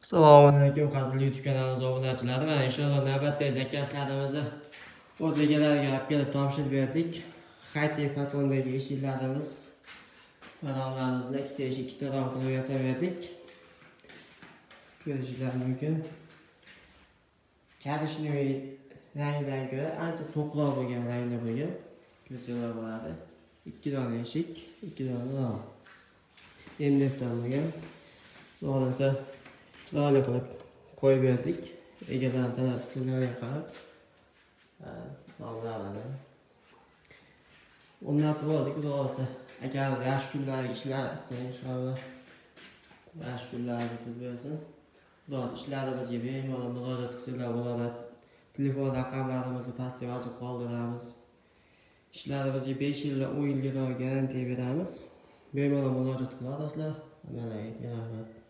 Assalomu alaykum qadrli YouTube kanalimiz obunachilari. Mana inshaalloh navbatdagi zakazlarimizni o'z egalariga olib kelib topshirib berdik. High-tech fasondagi eshiklarimiz, romlarimizni ikkita eshik, ikkita rom qilib yasab berdik. Ko'rishingiz mumkin. Karishniy rangidan ko'ra ancha to'qloq bo'lgan rangda bo'lgan. Ko'rsanglar bo'ladi. 2 dona eshik, 2 dona rom. MDFdan bo'lgan. Bo'lmasa chiroyli qilib qo'yib berdik. Egadan talab usullariga qarab nomlarini o'rnatib oldik. Bo'lmasa akamiz yaxshi kunlarga ishlasin inshaalloh. Yaxshi kunlarga kutib bersin. Xudo ishlarimizga bemalol murojaat qilsanglar bo'ladi. Telefon raqamlarimizni pastga yozib qoldiramiz. İşlerimizga 5 yildan 10 yilga garantiya beramiz. Bemalol murojaat qilasizlar. Mana rahmat.